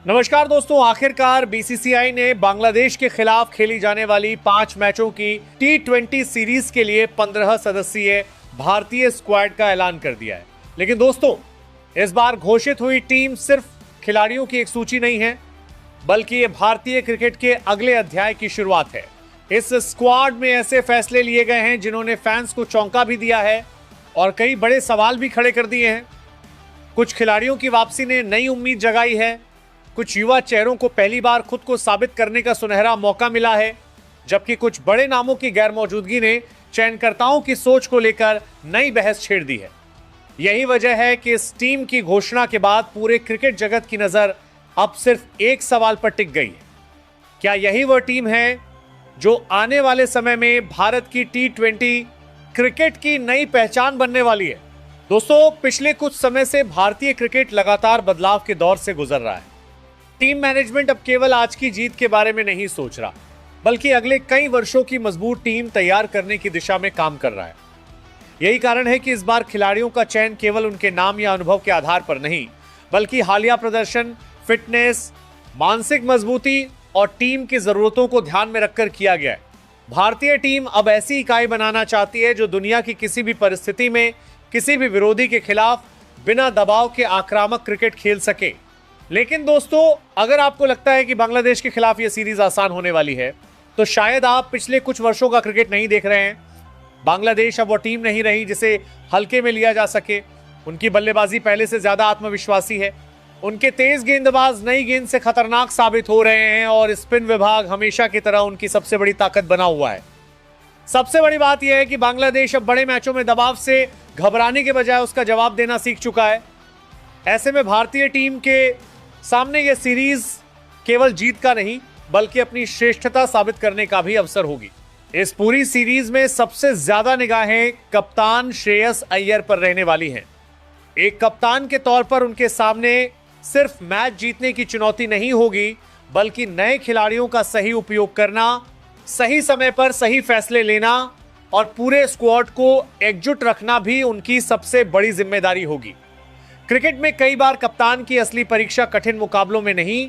नमस्कार दोस्तों, आखिरकार बीसीसीआई ने बांग्लादेश के खिलाफ खेली जाने वाली 5 मैचों की T20 सीरीज के लिए 15 सदस्यीय भारतीय स्क्वाड का ऐलान कर दिया है। लेकिन दोस्तों, इस बार घोषित हुई टीम सिर्फ खिलाड़ियों की एक सूची नहीं है, बल्कि ये भारतीय क्रिकेट के अगले अध्याय की शुरुआत है। इस स्क्वाड में ऐसे फैसले लिए गए हैं जिन्होंने फैंस को चौंका भी दिया है और कई बड़े सवाल भी खड़े कर दिए हैं। कुछ खिलाड़ियों की वापसी ने नई उम्मीद जगाई है, कुछ युवा चेहरों को पहली बार खुद को साबित करने का सुनहरा मौका मिला है, जबकि कुछ बड़े नामों की गैरमौजूदगी ने चयनकर्ताओं की सोच को लेकर नई बहस छेड़ दी है। यही वजह है कि इस टीम की घोषणा के बाद पूरे क्रिकेट जगत की नजर अब सिर्फ एक सवाल पर टिक गई है। क्या यही वह टीम है जो आने वाले समय में भारत की T20 क्रिकेट की नई पहचान बनने वाली है? दोस्तों, पिछले कुछ समय से भारतीय क्रिकेट लगातार बदलाव के दौर से गुजर रहा है। टीम मैनेजमेंट अब केवल आज की जीत के बारे में नहीं सोच रहा, बल्कि अगले कई वर्षों की मजबूत टीम तैयार करने की दिशा में काम कर रहा है। यही कारण है कि इस बार खिलाड़ियों का चयन केवल उनके नाम या अनुभव के आधार पर नहीं, बल्कि हालिया प्रदर्शन, फिटनेस, मानसिक मजबूती और टीम की जरूरतों को ध्यान में रखकर किया गया है। भारतीय टीम अब ऐसी इकाई बनाना चाहती है जो दुनिया की किसी भी परिस्थिति में किसी भी विरोधी के खिलाफ बिना दबाव के आक्रामक क्रिकेट खेल सके। लेकिन दोस्तों, अगर आपको लगता है कि बांग्लादेश के खिलाफ यह सीरीज आसान होने वाली है, तो शायद आप पिछले कुछ वर्षों का क्रिकेट नहीं देख रहे हैं। बांग्लादेश अब वो टीम नहीं रही जिसे हल्के में लिया जा सके। उनकी बल्लेबाजी पहले से ज्यादा आत्मविश्वासी है। उनके तेज गेंदबाज नई गेंद से खतरनाक साबित हो रहे हैं और स्पिन विभाग हमेशा की तरह उनकी सबसे बड़ी ताकत बना हुआ है। सबसे बड़ी बात यह है कि बांग्लादेश अब बड़े मैचों में दबाव से घबराने के बजाय उसका जवाब देना सीख चुका है। ऐसे में भारतीय टीम के सामने यह सीरीज केवल जीत का नहीं, बल्कि अपनी श्रेष्ठता साबित करने का भी अवसर होगी। इस पूरी सीरीज में सबसे ज्यादा निगाहें कप्तान श्रेयस अय्यर पर रहने वाली हैं। एक कप्तान के तौर पर उनके सामने सिर्फ मैच जीतने की चुनौती नहीं होगी, बल्कि नए खिलाड़ियों का सही उपयोग करना, सही समय पर सही फैसले लेना और पूरे स्क्वाड को एकजुट रखना भी उनकी सबसे बड़ी जिम्मेदारी होगी। क्रिकेट में कई बार कप्तान की असली परीक्षा कठिन मुकाबलों में नहीं,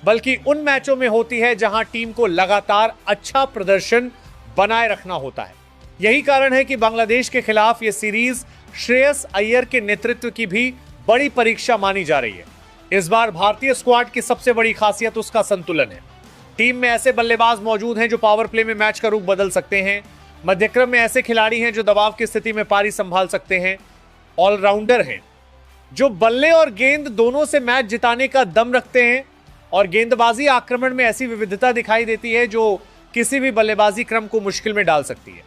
बल्कि उन मैचों में होती है जहां टीम को लगातार अच्छा प्रदर्शन बनाए रखना होता है। यही कारण है कि बांग्लादेश के खिलाफ यह सीरीज श्रेयस अय्यर के नेतृत्व की भी बड़ी परीक्षा मानी जा रही है। इस बार भारतीय स्क्वाड की सबसे बड़ी खासियत उसका संतुलन है। टीम में ऐसे बल्लेबाज मौजूद हैं जो पावर प्ले में मैच का रुख बदल सकते हैं। मध्यक्रम में ऐसे खिलाड़ी हैं जो दबाव की स्थिति में पारी संभाल सकते हैं। ऑलराउंडर हैं जो बल्ले और गेंद दोनों से मैच जिताने का दम रखते हैं, और गेंदबाजी आक्रमण में ऐसी विविधता दिखाई देती है जो किसी भी बल्लेबाजी क्रम को मुश्किल में डाल सकती है।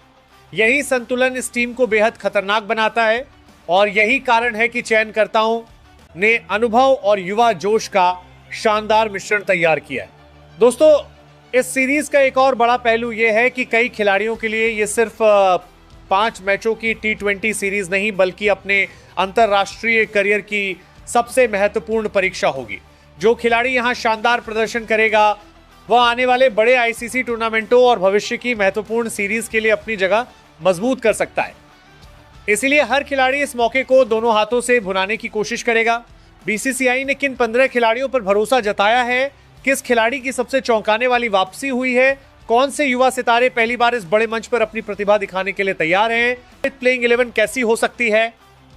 यही संतुलन इस टीम को बेहद खतरनाक बनाता है, और यही कारण है कि चयनकर्ताओं ने अनुभव और युवा जोश का शानदार मिश्रण तैयार किया है। दोस्तों, इस सीरीज का एक और बड़ा पहलू यह है कि कई खिलाड़ियों के लिए यह सिर्फ 5 मैचों की T20 सीरीज नहीं, बल्कि अपने अंतरराष्ट्रीय करियर की सबसे महत्वपूर्ण परीक्षा होगी। जो खिलाड़ी यहां शानदार प्रदर्शन करेगा, वह आने वाले बड़े ICC टूर्नामेंटों और भविष्य की महत्वपूर्ण सीरीज के लिए अपनी जगह मजबूत कर सकता है। इसलिए हर खिलाड़ी इस मौके को दोनों हाथों से भुनाने की कोशिश करेगा। बीसीसीआई ने किन 15 खिलाड़ियों पर भरोसा जताया है, किस खिलाड़ी की सबसे चौंकाने वाली वापसी हुई है, कौन से युवा सितारे पहली बार इस बड़े मंच पर अपनी प्रतिभा दिखाने के लिए तैयार हैं, प्लेइंग 11 कैसी हो सकती है,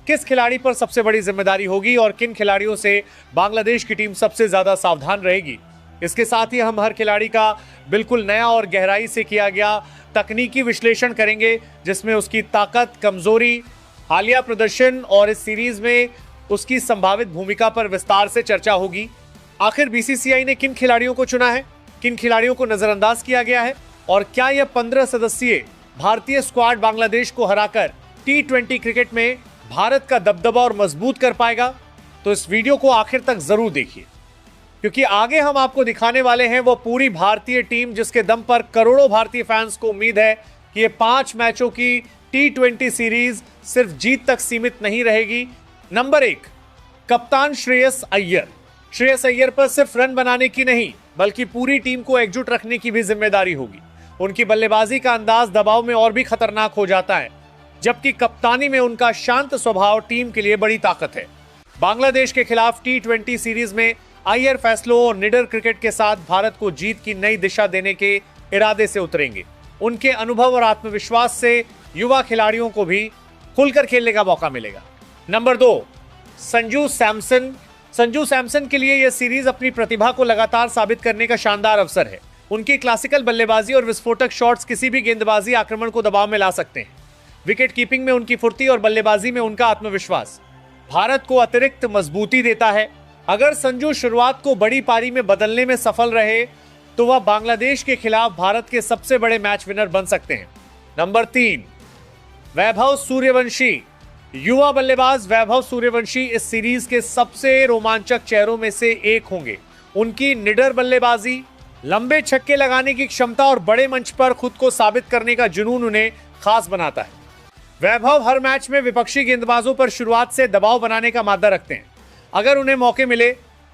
किस खिलाड़ी पर सबसे बड़ी जिम्मेदारी होगी और किन खिलाड़ियों से बांग्लादेश की टीम सबसे ज्यादा सावधान रहेगी। इसके साथ ही हम हर खिलाड़ी का बिल्कुल नया और गहराई से किया गया तकनीकी विश्लेषण करेंगे, जिसमें उसकी ताकत, कमजोरी, हालिया प्रदर्शन और इस सीरीज में उसकी संभावित भूमिका पर विस्तार से चर्चा होगी। आखिर बीसीसीआई ने किन खिलाड़ियों को चुना है, किन खिलाड़ियों को नजरअंदाज किया गया है, और क्या यह 15 सदस्यीय भारतीय स्क्वाड बांग्लादेश को हराकर T20 क्रिकेट में भारत का दबदबा और मजबूत कर पाएगा? तो इस वीडियो को आखिर तक जरूर देखिए, क्योंकि आगे हम आपको दिखाने वाले हैं वो पूरी भारतीय टीम जिसके दम पर करोड़ों भारतीय फैंस को उम्मीद है कि ये 5 मैचों की T20 सीरीज सिर्फ जीत तक सीमित नहीं रहेगी। नंबर 1, कप्तान श्रेयस अय्यर। श्रेयस अय्यर पर सिर्फ रन बनाने की नहीं, बल्कि पूरी टीम को एकजुट रखने की भी जिम्मेदारी होगी। उनकी बल्लेबाजी का अंदाज दबाव में और भी खतरनाक हो जाता है, जबकि कप्तानी में उनका शांत स्वभाव टीम के लिए बड़ी ताकत है। बांग्लादेश के खिलाफ T20 सीरीज में आईआर फैसलों और निडर क्रिकेट के साथ भारत को जीत की नई दिशा देने के इरादे से उतरेंगे। उनके अनुभव और आत्मविश्वास से युवा खिलाड़ियों को भी खुलकर खेलने का मौका मिलेगा। नंबर 2, संजू सैमसन। संजू सैमसन के लिए यह सीरीज अपनी प्रतिभा को लगातार साबित करने का शानदार अवसर है। उनकी क्लासिकल बल्लेबाजी और विस्फोटक शॉट्स किसी भी गेंदबाजी आक्रमण को दबाव में ला सकते हैं। विकेट कीपिंग में उनकी फुर्ती और बल्लेबाजी में उनका आत्मविश्वास भारत को अतिरिक्त मजबूती देता है। अगर संजू शुरुआत को बड़ी पारी में बदलने में सफल रहे तो वह बांग्लादेश के खिलाफ भारत के सबसे बड़े मैच विनर बन सकते हैं। नंबर 3, वैभव सूर्यवंशी। युवा बल्लेबाज वैभव सूर्यवंशी इस सीरीज के सबसे रोमांचक चेहरों में से एक होंगे। उनकी निडर बल्लेबाजी, लंबे छक्के लगाने की क्षमता और बड़े मंच पर खुद को साबित करने का जुनून उन्हें खास बनाता है। वैभव हर मैच में विपक्षी गेंदबाजों पर शुरुआत से दबाव बनाने का मादा रखते हैं। अगर उन्हें मौके मिले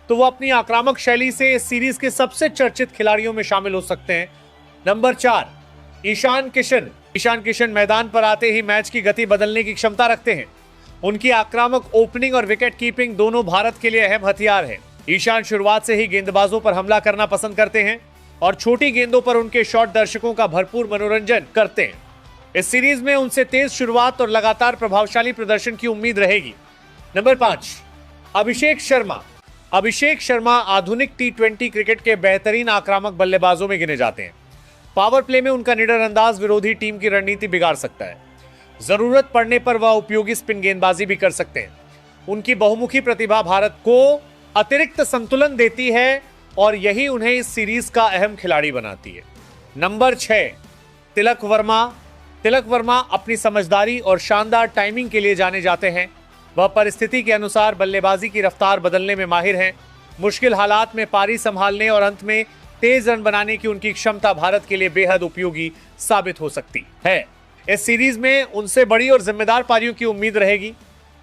तो वो अपनी आक्रामक शैली से इस सीरीज के सबसे चर्चित खिलाड़ियों में शामिल हो सकते हैं। नंबर 4, ईशान किशन। ईशान किशन मैदान पर आते ही मैच की गति बदलने की क्षमता रखते हैं। उनकी आक्रामक ओपनिंग और विकेट कीपिंग दोनों भारत के लिए अहम हथियार है। ईशान शुरुआत से ही गेंदबाजों पर हमला करना पसंद करते हैं और छोटी गेंदों पर उनके शॉट दर्शकों का भरपूर मनोरंजन करते हैं। इस सीरीज में उनसे तेज शुरुआत और लगातार प्रभावशाली प्रदर्शन की उम्मीद रहेगी। नंबर 5, अभिषेक शर्मा। अभिषेक शर्मा आधुनिक T20 क्रिकेट के बेहतरीन आक्रामक बल्लेबाजों में गिने जाते हैं। पावर प्ले में उनका निडर अंदाज विरोधी टीम की रणनीति बिगाड़ सकता है। जरूरत पड़ने पर वह उपयोगी स्पिन गेंदबाजी भी कर सकते हैं। उनकी बहुमुखी प्रतिभा भारत को अतिरिक्त संतुलन देती है और यही उन्हें इस सीरीज का अहम खिलाड़ी बनाती है। नंबर 6, तिलक वर्मा। तिलक वर्मा अपनी समझदारी और शानदार टाइमिंग के लिए जाने जाते हैं। वह परिस्थिति के अनुसार बल्लेबाजी की रफ्तार बदलने में माहिर हैं। मुश्किल हालात में पारी संभालने और अंत में तेज रन बनाने की उनकी क्षमता भारत के लिए बेहद उपयोगी साबित हो सकती है। इस सीरीज में उनसे बड़ी और जिम्मेदार पारियों की उम्मीद रहेगी।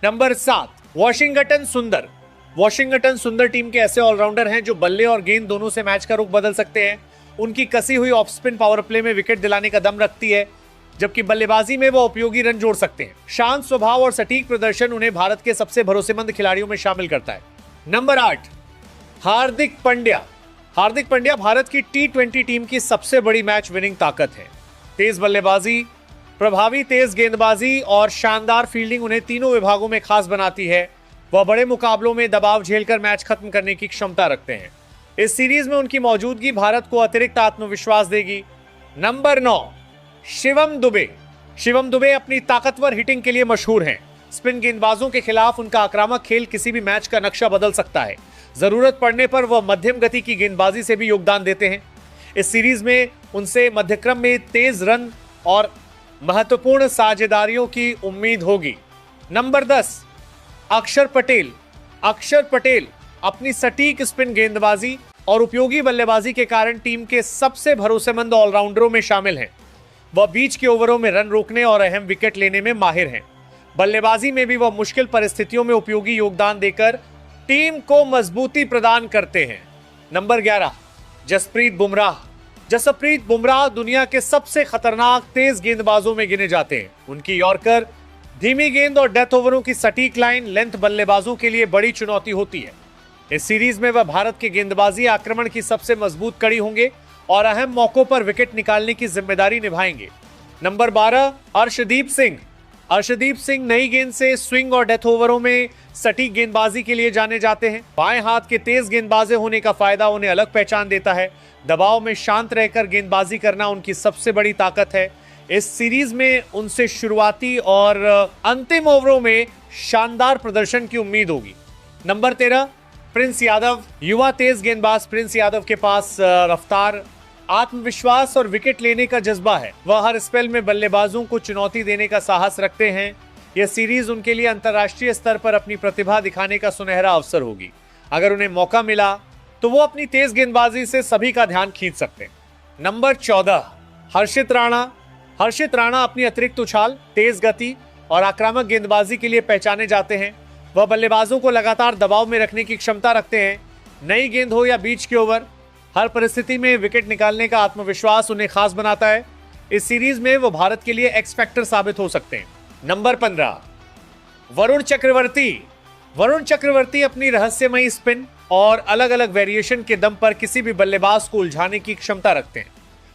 नंबर 7, वॉशिंगटन सुंदर। वॉशिंगटन सुंदर टीम के ऐसे ऑलराउंडर हैं जो बल्ले और गेंद दोनों से मैच का रुख बदल सकते हैं। उनकी कसी हुई ऑफ स्पिन पावर प्ले में विकेट दिलाने का दम रखती है, जबकि बल्लेबाजी में वो उपयोगी रन जोड़ सकते हैं। शांत स्वभाव और सटीक प्रदर्शन उन्हें भारत के सबसे भरोसेमंद खिलाड़ियों में शामिल करता है। नंबर 8, हार्दिक पांड्या। हार्दिक पांड्या भारत की T20 टीम की सबसे बड़ी मैच विनिंग ताकत है। तेज बल्लेबाजी, प्रभावी तेज गेंदबाजी और शानदार फील्डिंग उन्हें तीनों विभागों में खास बनाती है। वह बड़े मुकाबलों में दबाव झेलकर मैच खत्म करने की क्षमता रखते हैं। इस सीरीज में उनकी मौजूदगी भारत को अतिरिक्त आत्मविश्वास देगी। नंबर 9, शिवम दुबे। शिवम दुबे अपनी ताकतवर हिटिंग के लिए मशहूर हैं। स्पिन गेंदबाजों के खिलाफ उनका आक्रामक खेल किसी भी मैच का नक्शा बदल सकता है। जरूरत पड़ने पर वह मध्यम गति की गेंदबाजी से भी योगदान देते हैं। इस सीरीज में उनसे मध्यक्रम में तेज रन और महत्वपूर्ण साझेदारियों की उम्मीद होगी। नंबर 10, अक्षर पटेल। अक्षर पटेल अपनी सटीक स्पिन गेंदबाजी और उपयोगी बल्लेबाजी के कारण टीम के सबसे भरोसेमंद ऑलराउंडरों में शामिल हैं। वह बीच के ओवरों में रन रोकने और अहम विकेट लेने में माहिर हैं। बल्लेबाजी में भी वह मुश्किल परिस्थितियों में उपयोगी योगदान देकर टीम को मजबूती प्रदान करते हैं। नंबर 11, जसप्रीत बुमराह। जसप्रीत बुमराह दुनिया के सबसे खतरनाक तेज गेंदबाजों में गिने जाते हैं। उनकी यॉर्कर, धीमी गेंद और डेथ ओवरों की सटीक लाइन लेंथ बल्लेबाजों के लिए बड़ी चुनौती होती है। इस सीरीज में वह भारत के गेंदबाजी आक्रमण की सबसे मजबूत कड़ी होंगे और अहम मौकों पर विकेट निकालने की जिम्मेदारी निभाएंगे। नंबर 12, अर्शदीप सिंह। अर्शदीप सिंह नई गेंद से स्विंग और डेथ ओवरों में सटीक गेंदबाजी के लिए जाने जाते हैं। बाएं हाथ के तेज गेंदबाज होने का फायदा उन्हें अलग पहचान देता है। दबाव में शांत रहकर गेंदबाजी करना उनकी सबसे बड़ी ताकत है। इस सीरीज में उनसे शुरुआती और अंतिम ओवरों में शानदार प्रदर्शन की उम्मीद होगी। Number 13, Prince Yadav. युवा तेज गेंदबाज प्रिंस यादव के पास रफ्तार, आत्मविश्वास और विकेट लेने का जज्बा है। वह हर स्पेल में बल्लेबाजों को चुनौती देने का साहस रखते हैं। यह सीरीज उनके लिए अंतर्राष्ट्रीय स्तर पर अपनी प्रतिभा दिखाने का सुनहरा अवसर होगी। अगर उन्हें मौका मिला तो वो अपनी तेज गेंदबाजी से सभी का ध्यान खींच सकते हैं। नंबर 14, हर्षित राणा। हर्षित राणा अपनी अतिरिक्त उछाल, तेज गति और आक्रामक गेंदबाजी के लिए पहचाने जाते हैं। वह बल्लेबाजों को लगातार दबाव में रखने की क्षमता रखते हैं। नई गेंद हो या बीच के ओवर, हर परिस्थिति में विकेट निकालने का आत्मविश्वास उन्हें खास बनाता है। इस सीरीज में वो भारत के लिए एक्स फैक्टर साबित हो सकते हैं। नंबर 15, वरुण चक्रवर्ती। वरुण चक्रवर्ती अपनी रहस्यमयी स्पिन, और अलग अलग वेरिएशन के दम पर किसी भी बल्लेबाज को उलझाने की क्षमता रखते हैं।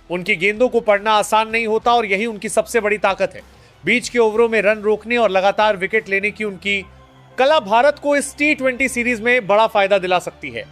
उनकी गेंदों को पढ़ना आसान नहीं होता और यही उनकी सबसे बड़ी ताकत है। बीच के ओवरों में रन रोकने और लगातार विकेट लेने की उनकी कला भारत को इस T20 सीरीज में बड़ा फायदा दिला सकती है।